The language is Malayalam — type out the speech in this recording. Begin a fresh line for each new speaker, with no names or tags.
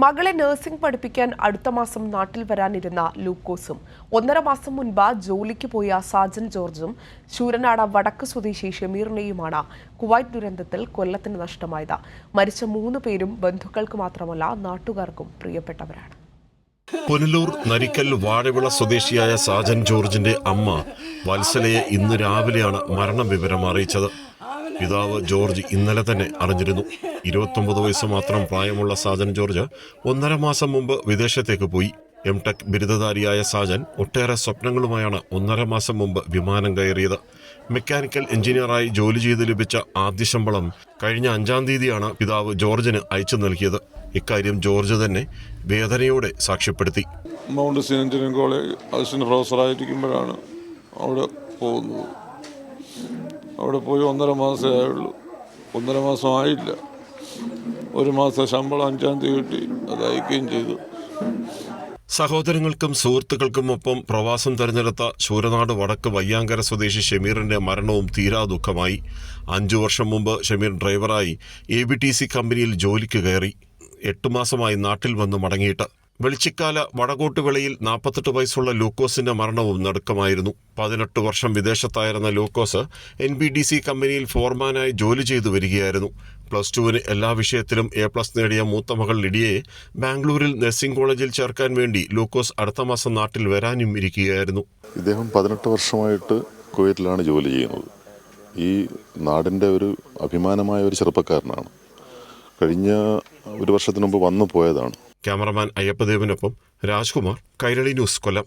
മകളെ നഴ്സിംഗ് പഠിപ്പിക്കാൻ അടുത്ത മാസം നാട്ടിൽ വരാനിരുന്ന ലൂക്കോസും 1.5 മാസം മുൻപ് ജോലിക്ക് പോയ സാജൻ ജോർജും ശൂരനാട് വടക്ക് സ്വദേശി ഷമീറിനെയുമാണ് കുവൈറ്റ് ദുരന്തത്തിൽ കൊല്ലത്തിന് നഷ്ടമായത്. മരിച്ച 3 പേരും ബന്ധുക്കൾക്ക് മാത്രമല്ല നാട്ടുകാർക്കും പ്രിയപ്പെട്ടവരാണ്.
പുനലൂർ നരിക്കൽ വാഴവിള സ്വദേശിയായ സാജൻ ജോർജിന്റെ അമ്മ വത്സലയെ ഇന്ന് രാവിലെയാണ് മരണവിവരം അറിയിച്ചത്. പിതാവ് ജോർജ് ഇന്നലെ തന്നെ അറിഞ്ഞിരുന്നു. 29 വയസ്സ് മാത്രം പ്രായമുള്ള സാജൻ ജോർജ് 1.5 മാസം മുമ്പ് വിദേശത്തേക്ക് പോയി. എംടെക് ബിരുദധാരിയായ സാജൻ ഒട്ടേറെ സ്വപ്നങ്ങളുമായാണ് 1.5 മാസം മുമ്പ് വിമാനം കയറിയത്. മെക്കാനിക്കൽ എഞ്ചിനീയറായി ജോലി ചെയ്ത് ലഭിച്ച ആദ്യ ശമ്പളം കഴിഞ്ഞ 5-ാം തീയതിയാണ് പിതാവ് ജോർജിന് അയച്ചു നൽകിയത്. ഇക്കാര്യം ജോർജ് തന്നെ വേദനയോടെ സാക്ഷ്യപ്പെടുത്തി.
Mount Zion engineering college assistant പ്രൊഫസറായിരിക്കുമ്പോഴാണ് അവിടെ പോകുന്നത്. അവിടെ പോയി 1.5 മാസമേ ആയുള്ളൂ. 1.5 മാസം ആയില്ല. 1 മാസം ശമ്പളം 5-ാം തീയതി കിട്ടി. അത് അയക്കുകയും ചെയ്തു.
സഹോദരങ്ങൾക്കും സുഹൃത്തുക്കൾക്കുമൊപ്പം പ്രവാസം തെരഞ്ഞെടുത്ത ശൂരനാട് വടക്ക് വയ്യാങ്കര സ്വദേശി ഷമീറിന്റെ മരണവും തീരാ ദുഃഖമായി. 5 വർഷം മുമ്പ് ഷമീർ ഡ്രൈവറായി ABTC കമ്പനിയിൽ ജോലിക്ക് കയറി. 8 മാസമായി നാട്ടിൽ വന്ന് മടങ്ങിയിട്ട്. വെളിച്ചിക്കാല വടകോട്ടുവിളയിൽ 48 വയസ്സുള്ള ലൂക്കോസിന്റെ മരണവും നടുക്കമായിരുന്നു. 18 വർഷം വിദേശത്തായിരുന്ന ലൂക്കോസ് NBDC കമ്പനിയിൽ ഫോർമാനായി ജോലി ചെയ്തു വരികയായിരുന്നു. +2 എല്ലാ വിഷയത്തിലും A+ നേടിയ മൂത്ത മകൾ ലിഡിയയെ ബാംഗ്ലൂരിൽ നഴ്സിംഗ് കോളേജിൽ ചേർക്കാൻ വേണ്ടി ലൂക്കോസ് അടുത്ത മാസം നാട്ടിൽ വരാനും ഇരിക്കുകയായിരുന്നു.
ഇദ്ദേഹം 18 വർഷമായിട്ട് കുവൈറ്റിലാണ് ജോലി ചെയ്യുന്നത്. ഈ നാടിൻ്റെ ഒരു അഭിമാനമായ ഒരു ചെറുപ്പക്കാരനാണ്. കഴിഞ്ഞ 1 വർഷത്തിന് മുമ്പ് വന്നു പോയതാണ്.
ക്യാമറമാൻ അയ്യപ്പദേവിനൊപ്പം രാജ്കുമാർ, കൈരളി ന്യൂസ്, കൊല്ലം.